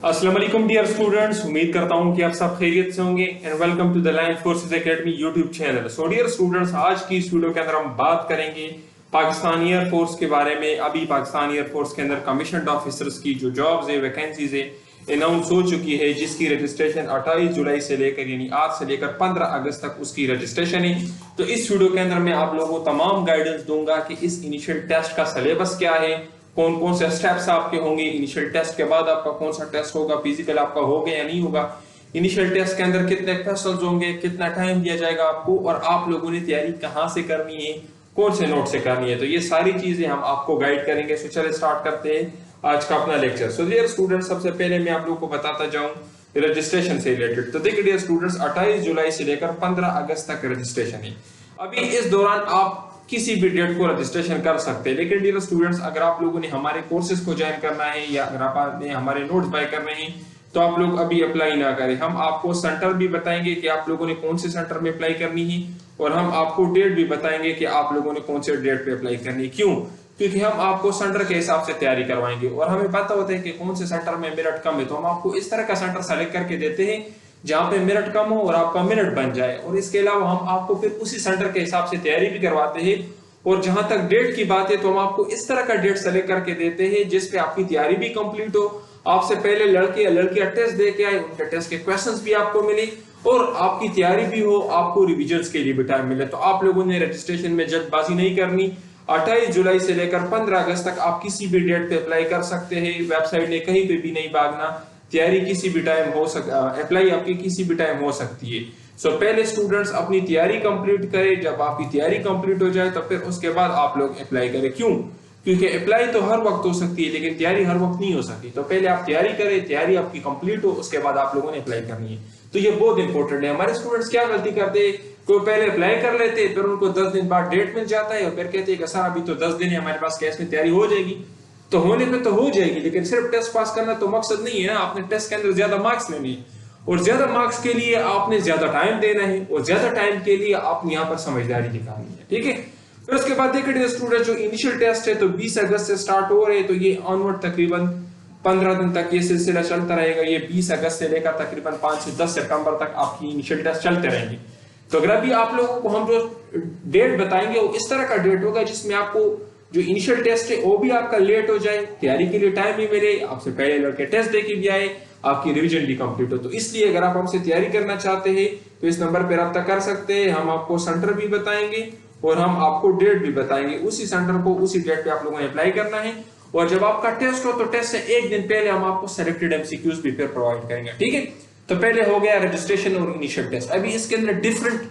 अस्सलाम वालेकुम dear students, उम्मीद करता हूं कि आप सब खैरियत से होंगे and welcome to the line forces academy YouTube channel. So dear students, आज की इस वीडियो के अंदर हम बात करेंगे पाकिस्तान एयरफोर्स के बारे में। अभी पाकिस्तान एयरफोर्स के अंदर कमीशन्ड ऑफिसर्स की जो जॉब्स है, वैकेंसीज है, अनाउंस हो चुकी है, जिसकी रजिस्ट्रेशन 28 जुलाई से लेकर यानी आज से लेकर 15 अगस्त तक उसकी रजिस्ट्रेशन है। तो इस वीडियो के अंदर मैं आप लोगों को तमाम गाइडेंस दूंगा कि इस इनिशियल टेस्ट का सिलेबस क्या है, कौन कौन से स्टेप्स आपके होंगे, इनिशियल टेस्ट के बाद आपका कौन सा टेस्ट होगा, फिजिकल आपका होगा या नहीं होगा, इनिशियल टेस्ट के अंदर कितने क्वेश्चंस होंगे, कितना टाइम दिया जाएगा आपको, और आप लोगों ने तैयारी कहां से करनी है, कौन से नोट से करनी है। तो ये सारी चीजें हम आपको गाइड करेंगे। सो चलिए स्टार्ट करते हैं आज का अपना लेक्चर। सो डियर स्टूडेंट्स, सबसे पहले मैं आप लोगों को बताता जाऊं रजिस्ट्रेशन से रिलेटेड। तो देखिए डियर स्टूडेंट्स, 28 जुलाई से लेकर 15 अगस्त तक रजिस्ट्रेशन है। अभी इस दौरान आप किसी भी डेट को रजिस्ट्रेशन कर सकते हैं, लेकिन डियर स्टूडेंट्स, अगर आप लोगों ने हमारे कोर्सेज को ज्वाइन करना है या अगर आपने हमारे नोट्स बाय करने हैं तो आप लोग अभी अप्लाई ना करें। हम आपको सेंटर भी बताएंगे कि आप लोगों ने कौन से सेंटर में अप्लाई करनी है, और हम आपको डेट भी बताएंगे कि आप लोगों ने कौन से डेट पे अप्लाई करनी है। क्यों? क्योंकि हम आपको सेंटर के हिसाब से तैयारी करवाएंगे और हमें पता होता है कि कौन से सेंटर में मेरिट कम है, तो हम आपको इस तरह का सेंटर सेलेक्ट करके देते हैं जहां पे मेरिट कम हो और आपका मेरिट बन जाए। और इसके अलावा हम आपको फिर उसी सेंटर के हिसाब से तैयारी भी करवाते हैं। और जहां तक डेट की बात है तो हम आपको इस तरह का डेट सेलेक्ट करके देते हैं जिसपे आपकी तैयारी भी कंप्लीट हो, आपसे पहले लड़के या लड़कियां टेस्ट दे के आए, उनके टेस्ट के क्वेश्चंस भी आपको मिले और आपकी तैयारी भी हो, आपको रिविजन्स के लिए भी टाइम मिले। तो आप लोगों ने रजिस्ट्रेशन में जल्दबाजी नहीं करनी। 28 जुलाई से लेकर 15 अगस्त तक आप किसी भी डेट पे अप्लाई कर सकते हैं। वेबसाइट ने कहीं पे भी नहीं भागना, तैयारी किसी भी टाइम हो अप्लाई आपकी किसी भी टाइम हो सकती है। सो पहले स्टूडेंट्स अपनी तैयारी कंप्लीट करें। जब आपकी तैयारी कंप्लीट हो जाए तो फिर उसके बाद आप लोग अप्लाई करें। क्यों? क्योंकि अप्लाई तो हर वक्त हो सकती है लेकिन तैयारी हर वक्त नहीं हो सकती। तो पहले आप तैयारी करें, तैयारी आपकी कंप्लीट हो, उसके बाद आप लोगों ने अप्लाई करनी है। तो ये बहुत इंपॉर्टेंट है। हमारे स्टूडेंट्स क्या गलती करते हैं, कोई पहले अप्लाई कर लेते फिर उनको 10 दिन बाद डेट मिल जाता है और फिर कहते हैं कि सर अभी तो 10 दिन है हमारे पास, कैसे में तैयारी हो जाएगी। तो होने पे तो हो जाएगी, लेकिन सिर्फ टेस्ट पास करना तो मकसद नहीं है ना। आपने टेस्ट के अंदर ज्यादा मार्क्स लेने हैं और ज्यादा मार्क्स के लिए आपने ज्यादा टाइम देना है और ज्यादा टाइम के लिए आपने यहाँ पर समझदारी दिखानी है। ठीक है। फिर उसके बाद देखिए स्टूडेंट, जो इनिशियल टेस्ट है तो 20 अगस्त से स्टार्ट हो रहे हैं, तो ये ऑनवर्ड तकरीबन 15 दिन तक ये सिलसिला चलता रहेगा। ये 20 अगस्त से लेकर तकरीबन 5 से 10 सितंबर तक आपकी इनिशियल टेस्ट चलते रहेंगे। तो अगर अभी आप लोगों को हम जो डेट बताएंगे वो इस तरह का डेट होगा जिसमें आपको जो इनिशियल टेस्ट है वो भी आपका लेट हो जाए, तैयारी के लिए टाइम भी मिले, आपसे पहले लड़के टेस्ट दे के भी आए, आपकी रिवीजन भी कंप्लीट हो। तो इसलिए अगर आप हमसे तैयारी करना चाहते हैं तो इस नंबर पर रब्ता कर सकते हैं। हम आपको सेंटर भी बताएंगे और हम आपको डेट भी बताएंगे। उसी सेंटर को उसी डेट पे आप लोगों ने अप्लाई करना है। और जब आपका टेस्ट हो तो टेस्ट से एक दिन पहले हम आपको सिलेक्टेड एमसीक्यूज भी फिर प्रोवाइड करेंगे। ठीक है। तो पहले हो गया रजिस्ट्रेशन और इनिशियल टेस्ट। अभी इसके अंदर डिफरेंट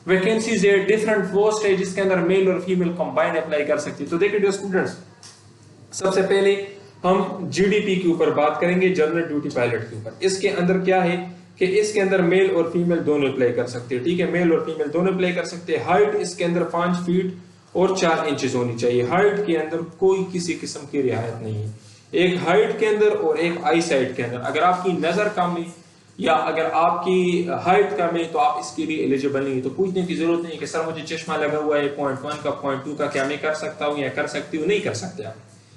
वैकेंसीज है, डिफरेंट पोस्ट है जिसके अंदर मेल और फीमेल कंबाइन अप्लाई कर सकती है। तो देखिए स्टूडेंट्स, सबसे पहले हम जीडीपी के ऊपर बात करेंगे, जनरल ड्यूटी पायलट के ऊपर। इसके अंदर क्या है कि इसके अंदर मेल और फीमेल दोनों अप्लाई कर सकते हैं। ठीक है, मेल और फीमेल दोनों अप्लाई कर सकते हैं। हाइट इसके अंदर 5 फीट और 4 इंचेस होनी चाहिए। हाइट के अंदर कोई किसी किस्म की रियायत नहीं है, एक हाइट के अंदर और एक आई साइट के अंदर। अगर आपकी नजर कम है या अगर आपकी हाइट कम है तो आप इसके लिए एलिजिबल नहीं है। तो पूछने की जरूरत नहीं है कि सर मुझे चश्मा लगा हुआ है 0.1 का 0.2 का, क्या मैं कर सकता हूँ या कर सकती हूँ? नहीं कर सकते आप।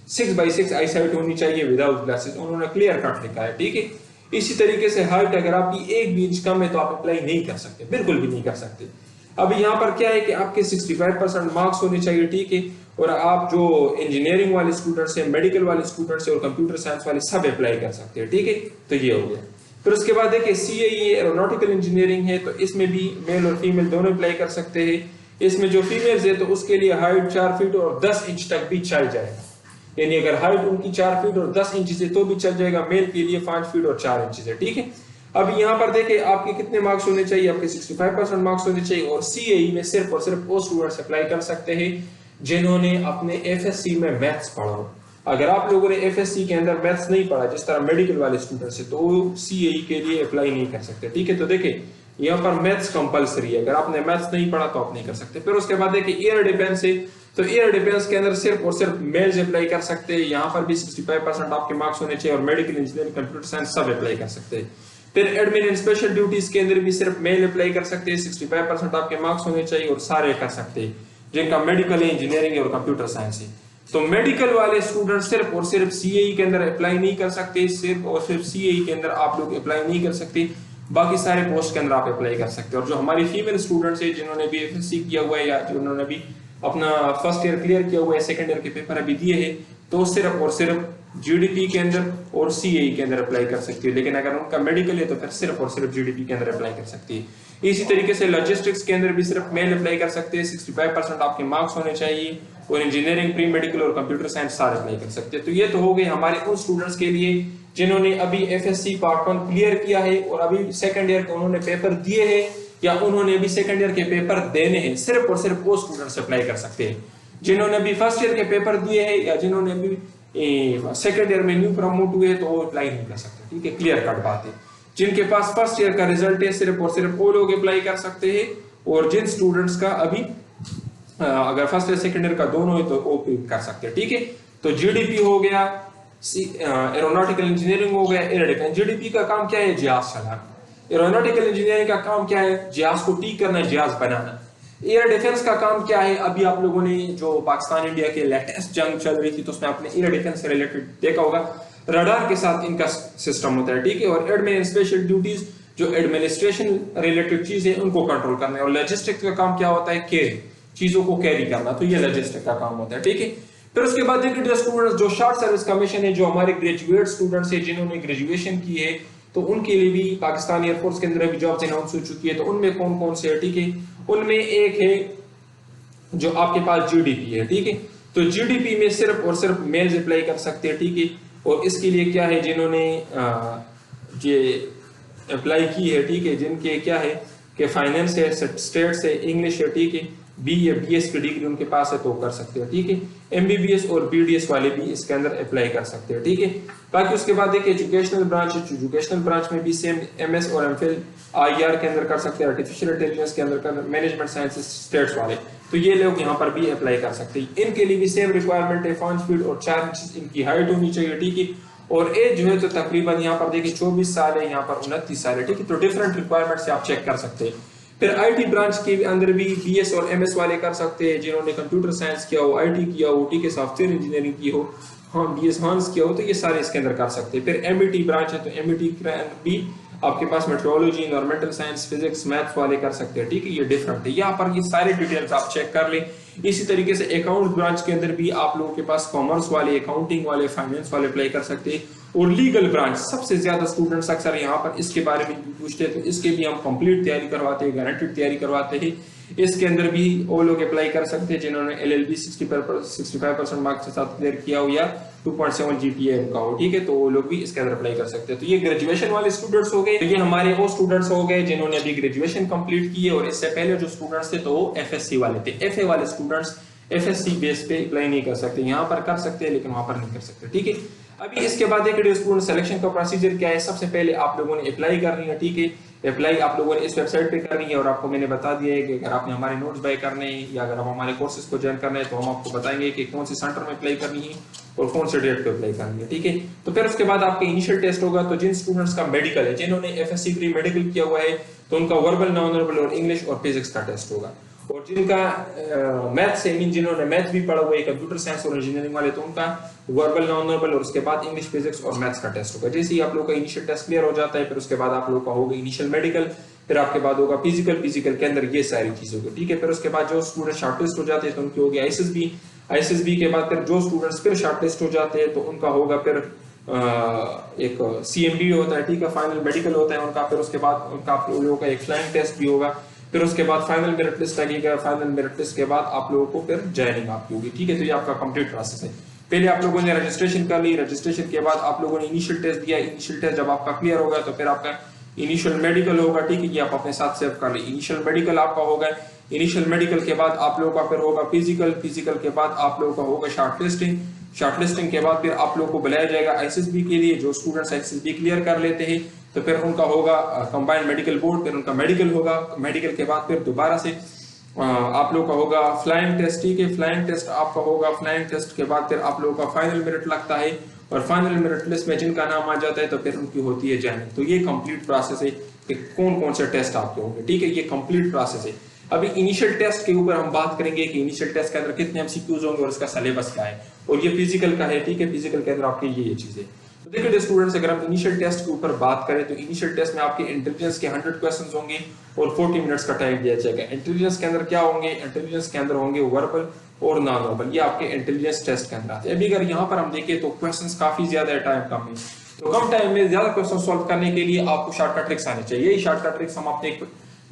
6x6 आई साइट होनी चाहिए विदाउट ग्लासेस, उन्होंने क्लियर कट लिखा है। ठीक है। इसी तरीके से हाइट अगर आपकी 1 इंच कम है तो आप अप्लाई नहीं कर सकते, बिल्कुल भी नहीं कर सकते। अब यहाँ पर क्या है कि आपके 65% मार्क्स होने चाहिए। ठीक है। और आप जो इंजीनियरिंग वाले स्टूडेंट्स हैं, मेडिकल वाले स्टूडेंट्स हैं और कंप्यूटर साइंस वाले सब अप्लाई कर सकते हैं। ठीक है। तो ये हो गया। फिर उसके बाद देखिए सीएई एरोनॉटिकल इंजीनियरिंग है, तो इसमें भी मेल और फीमेल दोनों अप्लाई कर सकते हैं। इसमें जो फीमेल्स है तो उसके लिए हाइट 4 फीट और 10 इंच तक भी चल जाएगा। यानी अगर हाइट उनकी 4 फीट और 10 इंच है तो भी चल जाएगा। मेल के लिए 5 फीट और 4 इंच है। ठीक है। अब यहाँ पर देखिए आपके कितने मार्क्स होने चाहिए, आपके 65% मार्क्स होने चाहिए। और सीएई में सिर्फ और सिर्फ वो स्टूडेंट्स अप्लाई कर सकते हैं जिन्होंने अपने एफएससी में मैथ्स पढ़ा हो। अगर आप लोगों ने एफएससी के अंदर मैथ्स नहीं पढ़ा, जिस तरह मेडिकल वाले स्टूडेंट्स है, तो वो सीएई के लिए अप्लाई नहीं कर सकते। ठीक है। तो देखिए यहाँ पर मैथ्स कंपलसरी है, अगर आपने मैथ्स नहीं पढ़ा तो आप नहीं कर सकते। फिर उसके बाद देखिए एयर डिफेंस है, तो एयर डिफेंस के अंदर सिर्फ और सिर्फ मेल्स अप्लाई कर सकते हैं। यहाँ पर भी 65% आपके मार्क्स होने चाहिए और मेडिकल इंजीनियरिंग कंप्यूटर साइंस सब अप्लाई कर सकते हैं। फिर एडमिन एंड स्पेशल ड्यूटीज के अंदर भी सिर्फ मेल अप्लाई कर सकते हैं। 65% आपके मार्क्स होने चाहिए और सारे कर सकते हैं जिनका मेडिकल है, इंजीनियरिंग है और कंप्यूटर साइंस है। तो मेडिकल वाले स्टूडेंट सिर्फ और सिर्फ सीएई के अंदर अप्लाई नहीं कर सकते, सिर्फ और सिर्फ सीएई के अंदर आप लोग अप्लाई नहीं कर सकते, बाकी सारे पोस्ट के अंदर आप अप्लाई कर सकते हैं। और जो हमारी फीमेल स्टूडेंट्स है जिन्होंने भी एफएससी किया हुआ है या जिन्होंने भी अपना फर्स्ट ईयर क्लियर किया हुआ है, सेकंड ईयर के पेपर अभी दिए हैं, तो सिर्फ और सिर्फ जीडीपी के अंदर और सीएई के अंदर अप्लाई कर सकती है। लेकिन अगर उनका मेडिकल है तो फिर सिर्फ और सिर्फ जीडीपी के अंदर अप्लाई कर सकती है। इसी तरीके से लॉजिस्टिक्स के अंदर भी सिर्फ मेल अप्लाई कर सकते हैं, 65% आपके मार्क्स होने चाहिए, और इंजीनियरिंग, प्री मेडिकल और कंप्यूटर साइंस सारे अप्लाई कर सकते हैं। तो ये तो हो गए हमारे उन स्टूडेंट्स के लिए जिन्होंने अभी एफएससी पार्ट 1 क्लियर किया है और अभी सेकंड ईयर के उन्होंने पेपर दिए हैं या उन्होंने अभी सेकंड ईयर के पेपर देने हैं। सिर्फ और सिर्फ वो स्टूडेंट्स अप्लाई कर सकते हैं। जिन्होंने अभी फर्स्ट ईयर के पेपर दिए हैं या जिन्होंने अभी सेकंड ईयर में न्यू प्रमोट हुए तो वो अप्लाई नहीं कर सकते। ठीक है, क्लियर कट बात है। जिनके पास फर्स्ट ईयर का रिजल्ट है सिर्फ और सिर्फ वो लोग अप्लाई कर सकते हैं, और जिन स्टूडेंट्स का अभी अगर फर्स्ट ईयर सेकंड ईयर का दोनों है तो वो भी कर सकते हैं। ठीक है, तो जीडीपी हो गया, एरोनॉटिकल इंजीनियरिंग हो गया, एयर डिफेंस। जीडीपी का काम क्या है? जहाज चलाना। एरोनॉटिकल इंजीनियरिंग का काम क्या है? जहाज को ठीक करना, जहाज बनाना। एयर डिफेंस का काम क्या है? अभी आप लोगों ने जो पाकिस्तान इंडिया के लेटेस्ट जंग चल रही थी तो उसमें आपने एयर डिफेंस से रिलेटेड देखा होगा, रडार के साथ इनका सिस्टम होता है। ठीक है, और एडमिन स्पेशल ड्यूटीज जो एडमिनिस्ट्रेशन रिलेटेड चीजें उनको कंट्रोल करना है। और लॉजिस्टिक्स का काम क्या होता है? कैरी, चीजों को कैरी करना, तो ये लॉजिस्टिक का काम होता है। ठीक है, फिर उसके बाद देखिए स्टूडेंट्स जो शॉर्ट सर्विस कमीशन है, जो हमारे ग्रेजुएट स्टूडेंट्स है जिन्होंने ग्रेजुएशन की है, तो उनके लिए भी पाकिस्तान एयरफोर्स के अंदर भी जॉब्स अनाउंस हो चुकी है। तो उनमें कौन कौन से है? ठीक है, उनमें एक है जो आपके पास जीडीपी है। ठीक है, तो जीडीपी में सिर्फ और सिर्फ मेल्स अप्लाई कर सकते हैं। ठीक है, और इसके लिए क्या है, जिन्होंने ये अप्लाई की है, ठीक है, जिनके क्या है कि फाइनेंस है, स्टेट्स है, इंग्लिश है, ठीक है, बी या बीएस की डिग्री उनके पास है तो कर सकते हैं। ठीक है, एमबीबीएस और बीडीएस वाले भी इसके अंदर अप्लाई कर सकते हैं। ठीक है, बाकी उसके बाद देखिए एजुकेशनल ब्रांच है, एजुकेशनल ब्रांच में भी सेम एमएस और एमफिल आईआर के अंदर कर सकते हैं, आर्टिफिशियल इंटेलिजेंस के अंदर कर, मैनेजमेंट साइंसेस स्टेट्स वाले, तो ये लोग यहाँ पर भी अप्लाई कर सकते हैं। इनके लिए भी सेम रिक्वायरमेंट है, 5 फीट और 4 इंच इनकी हाइट होनी चाहिए। ठीक है, और एज जो है तो तकरीबन यहाँ पर देखिए 24 साल है, यहाँ पर 29 साल है। ठीक है, तो डिफरेंट रिक्वायरमेंट से आप चेक कर सकते हैं। फिर आईटी ब्रांच के अंदर भी बीएस और एमएस वाले कर सकते हैं, जिन्होंने कंप्यूटर साइंस किया हो, आईटी किया हो, ठीक है, सॉफ्टवेयर इंजीनियरिंग की हो, हाँ बीएस हॉर्स किया हो, तो ये सारे इसके अंदर कर सकते हैं। फिर एमईटी ब्रांच है, तो एमईटी भी आपके पास meteorology, environmental science, physics, maths वाले कर सकते हैं। ठीक है, ये डिफरेंट है, यहाँ पर ये सारे डिटेल्स आप चेक कर लें। इसी तरीके से अकाउंट ब्रांच के अंदर भी आप लोगों के पास कॉमर्स वाले, अकाउंटिंग वाले, फाइनेंस वाले अप्लाई कर सकते हैं। और लीगल ब्रांच सबसे ज्यादा स्टूडेंट्स अक्सर यहाँ पर इसके बारे में पूछते हैं, तो इसके भी हम कंप्लीट तैयारी करवाते हैं, गारंटेड तैयारी करवाते हैं। इसके अंदर भी वो लोग अप्लाई कर सकते हैं जिन्होंने एलएलबी 65% मार्क्स के साथ क्लियर किया हो या 2.7 जीपीए उनका हो। ठीक है, तो वो लोग भी इसके अंदर अप्लाई कर सकते हैं। तो ये ग्रेजुएशन वाले स्टूडेंट्स हो गए। तो ये हमारे वो स्टूडेंट्स हो गए जिन्होंने अभी ग्रेजुएशन कंप्लीट की है, और इससे पहले जो स्टूडेंट्स थे तो वो एफएससी वाले थे। एफए वाले स्टूडेंट्स एफएससी बेस पे अप्लाई नहीं कर सकते, यहाँ पर कर सकते हैं लेकिन वहां पर नहीं कर सकते। ठीक है, अभी इसके बाद देखिए स्टूडेंट सिलेक्शन का प्रोसीजर क्या है। सबसे पहले आप लोगों ने अप्लाई करनी है। ठीक है, अप्लाई आप लोगों ने इस वेबसाइट पे करनी है, और आपको मैंने बता दिया है कि अगर आपने हमारे नोट्स बाय करने हैं या अगर आप हमारे कोर्सेज को ज्वाइन करना है तो हम आपको बताएंगे कि कौन से सेंटर में अप्लाई करनी है और कौन से डेट पे अप्लाई करनी है। ठीक है, तो फिर उसके बाद आपका इनिशियल टेस्ट होगा। तो जिन स्टूडेंट्स का मेडिकल है, जिन्होंने एफएससी प्री मेडिकल किया हुआ है, तो उनका वर्बल, नॉन वर्बल और इंग्लिश और फिजिक्स का टेस्ट होगा। और जिनका मैथ से मीन जिन्होंने मैथ भी पढ़ा हुआ है, कंप्यूटर साइंस और इंजीनियरिंग वाले, तो उनका वर्बल, नॉन वर्बल और उसके बाद इंग्लिश, फिजिक्स और मैथ्स का टेस्ट होगा। जैसे ही आप लोग का इनिशियल टेस्ट क्लियर हो जाता है, फिर उसके बाद आप लोग का होगा इनिशियल मेडिकल, फिर आपके बाद होगा फिजिकल के अंदर ये सारी चीजें होगी। ठीक है, फिर उसके बाद जो स्टूडेंट शॉर्टलिस्ट हो जाते हैं तो उनकी होगी आईएसएसबी के बाद फिर जो स्टूडेंट्स फिर शॉर्टलिस्ट हो जाते हैं तो उनका होगा फिर एक सीएमबी होता है। ठीक है, फाइनल मेडिकल होता है उनका। फिर उसके बाद उनका आप लोगों का एक फ्लाइंग टेस्ट भी होगा। फिर उसके बाद फाइनल मेरिट लिस्ट लगेगा। फाइनल मेरिट लिस्ट के बाद आप लोगों को फिर ज्वाइनिंग आपकी होगी। ठीक है, तो ये आपका कंप्लीट प्रोसेस है। पहले आप लोगों ने रजिस्ट्रेशन कर ली, रजिस्ट्रेशन के बाद आप लोगों ने इनिशियल टेस्ट दिया। इनिशियल टेस्ट जब आपका क्लियर होगा तो फिर आपका इनिशियल मेडिकल होगा। ठीक है, ये आप अपने साथ सेव कर ली। इनिशियल मेडिकल आपका होगा। इनिशियल मेडिकल के बाद आप लोगों का फिर होगा फिजिकल के बाद आप लोगों का होगा शॉर्टलिस्टिंग के बाद फिर आप लोगों को बुलाया जाएगा आईएसएसबी के लिए। जो स्टूडेंट्स आईएसएसबी क्लियर कर लेते हैं तो फिर उनका होगा कंबाइंड मेडिकल बोर्ड, फिर उनका मेडिकल होगा। मेडिकल के बाद फिर दोबारा से आप लोग का होगा फ्लाइंग टेस्ट। ठीक है, फ्लाइंग टेस्ट आपका होगा। फ्लाइंग टेस्ट के बाद फिर आप लोगों का फाइनल मेरिट लगता है, और फाइनल मेरिट लिस्ट में जिनका नाम आ जाता है तो फिर उनकी होती है ज्वाइनिंग। तो ये कंप्लीट प्रोसेस है कि कौन कौन से टेस्ट आपके होंगे। ठीक है, ये कंप्लीट प्रोसेस है। अभी इनिशियल टेस्ट के ऊपर हम बात करेंगे कि इनिशियल टेस्ट के अंदर कितने एमसीक्यूज होंगे और इसका सिलेबस क्या है। और ये फिजिकल का है, ठीक है। फिजिकल के अंदर आपके ये चीजें। तो देखिए स्टूडेंट्स, अगर हम इनिशियल टेस्ट के ऊपर बात करें तो इनिशियल टेस्ट में आपके इंटेलिजेंस के 100 क्वेश्चंस होंगे और 40 मिनट्स का टाइम दिया जाएगा। इंटेलिजेंस के अंदर क्या होंगे? इंटेलिजेंस के अंदर होंगे वर्बल और नॉन वर्बल, ये आपके इंटेलिजेंस टेस्ट के अंदर आते हैं। अभी अगर यहाँ पर हम देखें तो क्वेश्चंस काफी ज्यादा है, टाइम कम है, तो कम टाइम में ज्यादा क्वेश्चन सॉल्व करने के लिए आपको शॉर्टकट ट्रिक्स आने चाहिए। यही शॉर्टकट ट्रिक्स हम अपने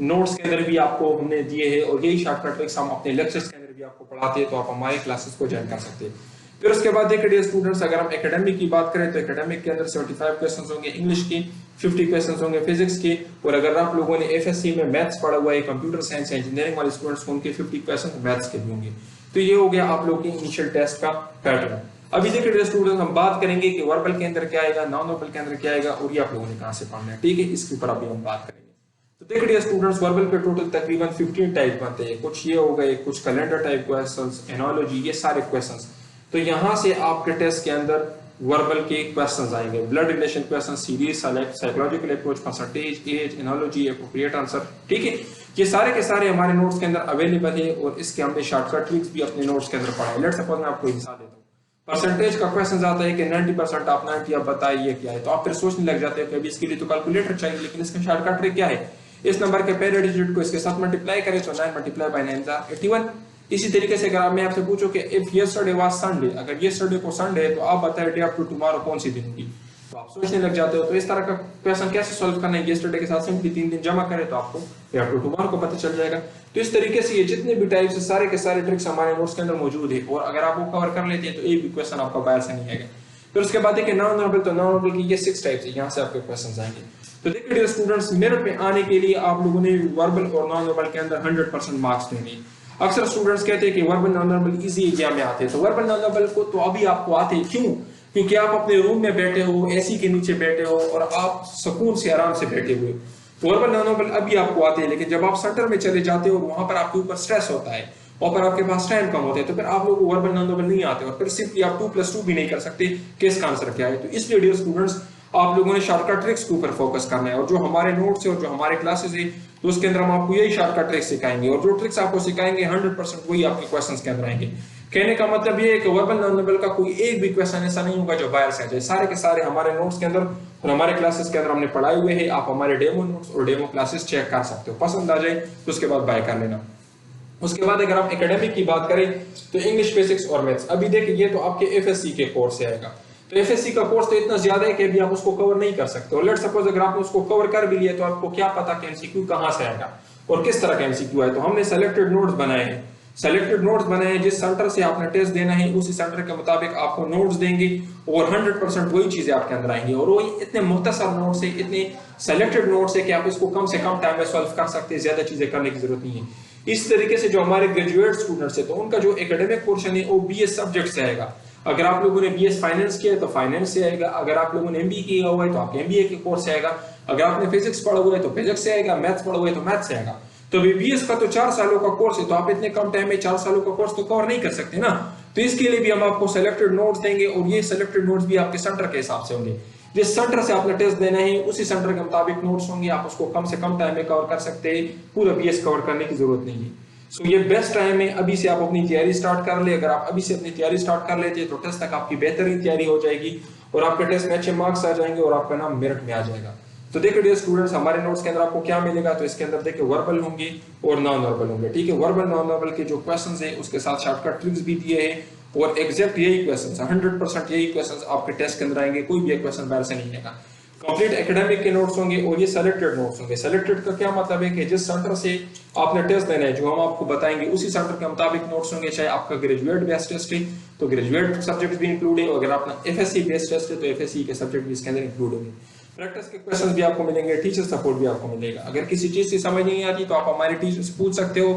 नोट्स के अंदर भी आपको हमने दिए हैं और यही शॉर्टकट ट्रिक्स हम अपने लेक्चर्स के अंदर भी आपको पढ़ाते हैं, तो आप हमारे क्लासेस को ज्वाइन कर सकते हैं। फिर उसके बाद देखिए डियर स्टूडेंट्स, अगर हम एकेडमिक की बात करें तो एकेडमिक के अंदर 75 क्वेश्चंस होंगे इंग्लिश के, 50 क्वेश्चंस होंगे फिजिक्स के, और अगर आप लोगों ने एफएससी में मैथ्स पढ़ा हुआ है, कंप्यूटर साइंस इंजीनियरिंग वाले स्टूडेंट्स को उनके 50 क्वेश्चन मैथ्स के भी होंगे। तो ये हो गया आप लोगों के इनिशियल टेस्ट का पैटर्न। अभी देखिए डियर स्टूडेंट्स, हम बात करेंगे कि वर्बल के अंदर क्या आएगा, नॉन वर्बल के अंदर क्या आएगा, और ये आप लोगों ने कहां से पढ़ना है, ठीक है। इसके ऊपर अभी हम बात करेंगे। तो देखिए डियर स्टूडेंट्स, वर्बल पे टोटल तकरीबन 15 टाइप बनते हैं। कुछ ये हो गए, कुछ कैलेंडर टाइप क्वेश्चंस, एनालॉजी, ये सारे क्वेश्चंस। तो यहां से आपके टेस्ट के अंदर वर्बल के क्वेश्चंस आएंगे, blood relation question, series, select, psychological approach, percentage, age, analogy, appropriate answer, ठीक है। ये सारे के सारे हमारे नोट्स के अंदर अवेलेबल है और इसके हमने शॉर्टकट ट्रिक्स भी अपने नोट्स के अंदर पढ़ा है। लेट्स सपोज मैं आपको मिसाल देता हूं, परसेंटेज का क्वेश्चन आता है कि 90% आप 90 आप बताइए क्या है, तो आप फिर सोचने लग जाते हैं कि अभी इसके लिए तो कैलकुलेटर चाहिए, लेकिन इसका शॉर्टकट ट्रिक क्या है? इस नंबर के पहले डिजिट को इसके साथ मल्टीप्लाई करें तो 9 × 9 = 81। इसी तरीके से अगर मैं आपसे पूछूं कि इफ यस्टरडे वाज संडे, अगर यस्टरडे को संडे है तो आप बताएं डे आफ्टर टुमारो कौन सी दिन होगी, तो आप सोचने लग जाते हो। तो इस तरह का क्वेश्चन कैसे सॉल्व करना है? यस्टरडे के साथ सिंपली 3 दिन जमा करें तो आपको डे आफ्टर टुमारो को पता चल जाएगा। तो इस तरीके से ये जितने भी टाइप्स है सारे के सारे ट्रिक्स हमारे नोट्स के अंदर मौजूद है, और अगर आप वो कवर कर लेते हैं तो एक भी क्वेश्चन आपका बाहर से नहीं आएगा। फिर उसके बाद देखिए नॉन वर्बल, तो नॉन वर्बल की ये 6 टाइप्स है, यहाँ से आपके क्वेश्चन आएंगे। तो देखिए डियर स्टूडेंट्स, मेरिट पे आने के लिए आप लोगों ने वर्बल और नॉन वर्बल के अंदर 100% मार्क्स देने। अक्सर स्टूडेंट्स कहते हैं कि verbal non verbal easy exam में आते हैं, तो वर्बल नॉन वर्बल को तो अभी आपको आते हैं, क्यों? क्योंकि आप अपने रूम में बैठे हो, एसी के नीचे बैठे हो और आप सुकून से आराम से बैठे हुए, तो वर्बल नॉन वर्बल अभी आपको आते हैं। लेकिन जब आप सेंटर में चले जाते हो और वहां पर आपके ऊपर स्ट्रेस होता है और पर आपके पास टाइम कम होते हैं, तो फिर आप लोगों को वर्बल नॉन वर्बल नहीं आते और फिर सिंपली आप 2+2 भी नहीं कर सकते कि इसका आंसर क्या है। तो इसलिए डियर स्टूडेंट्स, आप लोगों ने शॉर्टकट ट्रिक्स के ऊपर फोकस करना है, और जो हमारे नोट्स है और जो हमारे क्लासेस है तो उसके अंदर हम आपको यही शॉर्टकट ट्रिक्स सिखाएंगे, और जो ट्रिक्स आपको सिखाएंगे 100% वही आपके क्वेश्चंस के अंदर आएंगे। कहने का मतलब ये है कि वर्बल नॉन वर्बल का कोई एक भी क्वेश्चन ऐसा नहीं होगा जो बाहर से आ जाए, सारे के सारे हमारे नोट्स के अंदर और हमारे क्लासेस के अंदर हमने पढ़ाए हुए हैं। आप हमारे डेमो नोट्स और डेमो क्लासेस चेक कर सकते हो, पसंद आ जाए तो उसके बाद बाय कर लेना। उसके बाद अगर आप एकेडमिक की बात करें तो इंग्लिश, फिजिक्स और मैथ्स, अभी देखिए ये तो आपके एफएससी के कोर्स से आएगा। तो एफएससी का कोर्स तो इतना ज्यादा है कि अभी आप उसको कवर नहीं कर सकते, और लेट्स सपोज अगर आपने उसको कवर कर भी लिया तो आपको क्या पता कि एमसीक्यू कहां से आएगा और किस तरह का एमसीक्यू है। तो हमने सेलेक्टेड नोट्स बनाए हैं, जिस सेंटर से आपने टेस्ट देना है उसी सेंटर के मुताबिक आपको नोट्स देंगे और 100% वही चीजें आपके अंदर आएंगी, और वही इतने मुख्तसर नोट्स है, इतने सेलेक्टेड नोट्स है कि आप इसको कम से कम टाइम में सॉल्व कर सकते हैं, ज्यादा चीजें करने की जरूरत नहीं है। इस तरीके से जो हमारे ग्रेजुएट स्टूडेंट्स है तो उनका जो एकेडमिक पोर्शन है वो बीएस सब्जेक्ट से आएगा। अगर आप लोगों ने बीएस फाइनेंस किया है तो फाइनेंस से आएगा, अगर आप लोगों ने एमबीए किया हुआ है तो आपके एमबीए के कोर्स से आएगा, अगर आपने फिजिक्स पढ़ा हुआ है तो फिजिक्स से आएगा, मैथ्स पढ़ा हुआ है तो मैथ्स से आएगा। तो बीबीएस का तो 4 सालों का कोर्स है, तो आप इतने कम टाइम में 4 सालों का कोर्स तो कवर नहीं कर सकते ना। तो इसके लिए भी हम आपको सेलेक्टेड नोट्स देंगे, और ये सेलेक्टेड नोट्स भी आपके सेंटर के हिसाब से होंगे। जिस सेंटर से आपने टेस्ट देना है उसी सेंटर के मुताबिक नोट्स होंगे, आप उसको कम से कम टाइम में कवर कर सकते हैं, पूरा बीएस कवर करने की जरूरत नहीं है। सो ये बेस्ट टाइम है, अभी से आप अपनी तैयारी स्टार्ट कर ले। अगर आप अभी से अपनी तैयारी स्टार्ट कर लेते हैं तो टेस्ट तक आपकी बेहतरीन तैयारी हो जाएगी और आपके टेस्ट में अच्छे मार्क्स आ जाएंगे और आपका नाम मेरिट में आ जाएगा। तो देखिए डियर स्टूडेंट्स, हमारे नोट्स के अंदर आपको क्या मिलेगा, तो इसके अंदर देखिए वर्बल होंगे और नॉन वर्बल होंगे, ठीक है। वर्बल नॉन वर्बल के जो क्वेश्चंस हैं उसके साथ शॉर्टकट ट्रिक्स भी दिए हैं और एग्जैक्ट यही क्वेश्चंस 100% यही क्वेश्चंस आपके टेस्ट के अंदर आएंगे, कोई भी एक क्वेश्चन बाहर से नहीं आएगा। कंप्लीट एकेडमिक के नोट्स होंगे और ये सेलेक्टेड नोट्स होंगे। सेलेक्टेड का क्या मतलब है कि जिस सेंटर से आपने टेस्ट देना है जो हम आपको बताएंगे उसी सेंटर के मुताबिक नोट्स होंगे। चाहे आपका ग्रेजुएट बेस्ड टेस्ट है तो ग्रेजुएट सब्जेक्ट भी इंक्लूड है, और अगर आपका एफएससी बेस्ड टेस्ट है तो एफएससी के सब्जेक्ट भी इसके अंदर इंक्लूड होंगे। प्रैक्टिस के क्वेश्चंस भी आपको मिलेंगे, टीचर सपोर्ट भी आपको मिलेगा। अगर किसी चीज से समझ नहीं आती तो आप हमारे टीचर से पूछ सकते हो,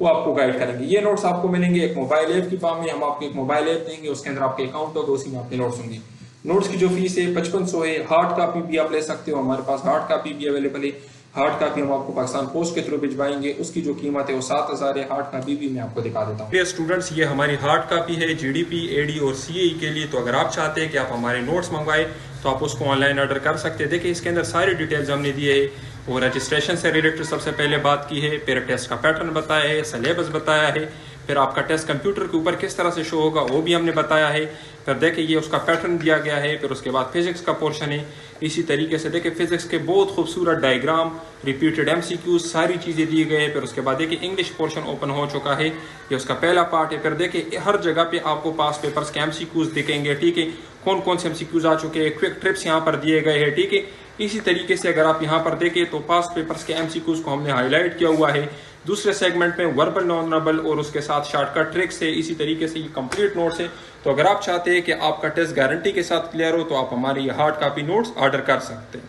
वो आपको गाइड करेंगे। ये नोट्स आपको मिलेंगे एक मोबाइल ऐप की फॉर्म में, हम आपको एक मोबाइल ऐप देंगे, उसके अंदर आपके अकाउंट होगा, उसी में आपके नोट्स होंगे। नोट्स की जो फीस है 5500 है। हार्ड कॉपी भी आप ले सकते हो, हमारे पास हार्ड कॉपी भी अवेलेबल है। हार्ड कॉपी हम आपको पाकिस्तान पोस्ट के थ्रू भिजवाएंगे, उसकी जो कीमत है वो 7000 है। हार्ड कॉपी भी मैं आपको दिखा देता हूँ। स्टूडेंट्स, ये हमारी हार्ड कॉपी है जीडीपी, एडी और सीए के लिए। तो अगर आप चाहते हैं कि आप हमारे नोट्स मंगवाए तो आप उसको ऑनलाइन ऑर्डर कर सकते हैं। देखिए इसके अंदर सारी डिटेल्स हमने दिए है, और रजिस्ट्रेशन से रिलेटेड सबसे पहले बात की है, फिर टेस्ट का पैटर्न बताया है, सिलेबस बताया है, फिर आपका टेस्ट कंप्यूटर के ऊपर किस तरह से शो होगा वो भी हमने बताया है। फिर देखिए ये उसका पैटर्न दिया गया है। फिर उसके बाद फिजिक्स का पोर्शन है। इसी तरीके से देखिए फिजिक्स के बहुत खूबसूरत डायग्राम, रिपीटेड एमसीक्यूज, सारी चीज़ें दी गई है। फिर उसके बाद देखिए इंग्लिश पोर्शन ओपन हो चुका है, ये उसका पहला पार्ट है। फिर देखिए हर जगह पे आपको पास पेपर्स के एमसीक्यूज दिखेंगे, ठीक है, कौन कौन से एमसीक्यूज आ चुके हैं, क्विक ट्रिप्स यहाँ पर दिए गए हैं, ठीक है। इसी तरीके से अगर आप यहाँ पर देखें तो पास पेपर्स के एमसीक्यूज को हमने हाईलाइट किया हुआ है। दूसरे सेगमेंट में वर्बल, नॉन वर्बल और उसके साथ शॉर्टकट ट्रिक्स है। इसी तरीके से ये कंप्लीट नोट्स है। तो अगर आप चाहते हैं कि आपका टेस्ट गारंटी के साथ क्लियर हो तो आप हमारी ये हार्ड कॉपी नोट्स ऑर्डर कर सकते हैं।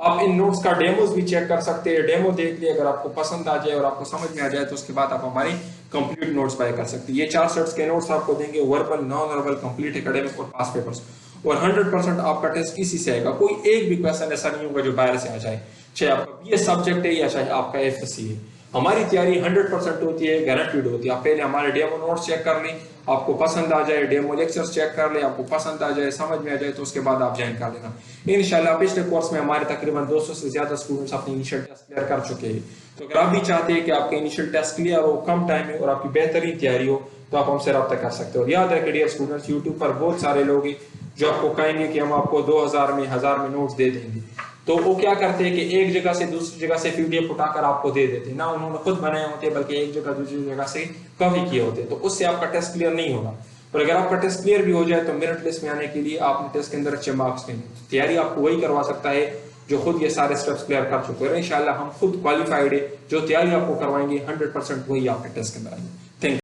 आप इन नोट्स का डेमोज भी चेक कर सकते हैं, डेमो देख लिए, अगर आपको पसंद आ जाए और आपको समझ में आ जाए तो उसके बाद आप हमारी कंप्लीट नोट्स बाय कर सकते हैं। ये 4 सेट्स के नोट्स आपको देंगे, verbal, non verbal, complete academic और पास पेपर्स, और 100% आपका टेस्ट इसी से आएगा। कोई एक भी क्वेश्चन ऐसा नहीं होगा जो बाहर से आ जाए, चाहे आपका बीएस सब्जेक्ट है या चाहे आपका एफएससी है। हमारी तैयारी 100% होती है, गारंटीड होती है। आप पहले हमारे डेमो नोट्स चेक कर लें, आपको पसंद आ जाए, डेमो लेक्चर्स चेक कर लें, आपको पसंद आ जाए, समझ में आ जाए तो उसके बाद आप ज्वाइन कर लेना इंशाल्लाह। पिछले कोर्स में हमारे तकरीबन 200 से ज्यादा स्टूडेंट्स अपने इनिशियल टेस्ट क्लियर कर चुके हैं। तो अगर आप भी चाहते हैं कि आपके इनिशियल टेस्ट क्लियर हो, कम टाइम में और आपकी बेहतरीन तैयारी हो, तो आप हमसे रब्ता कर सकते हो। और याद रखें डियर स्टूडेंट्स, यूट्यूब पर बहुत सारे लोग हैं जो आपको कहेंगे कि हम आपको 2000 में, 1000 में नोट्स दे देंगे। तो वो क्या करते हैं कि एक जगह से दूसरी जगह से पीडीएफ उठाकर आपको दे देते हैं, ना उन्होंने खुद बनाए होते हैं बल्कि एक जगह दूसरी जगह से कॉपी किए होते हैं। तो उससे आपका टेस्ट क्लियर नहीं होगा। और अगर आपका टेस्ट क्लियर भी हो जाए तो मेरिट लिस्ट में आने के लिए आपने टेस्ट के अंदर अच्छे मार्क्स लेने। तैयारी आपको वही करवा सकता है जो खुद ये सारे स्टेप्स क्लियर कर चुके हैं। इंशाल्लाह हम खुद क्वालिफाइड है, जो तैयारी आपको करवाएंगे 100% वही आपके टेस्ट के अंदर आएंगे।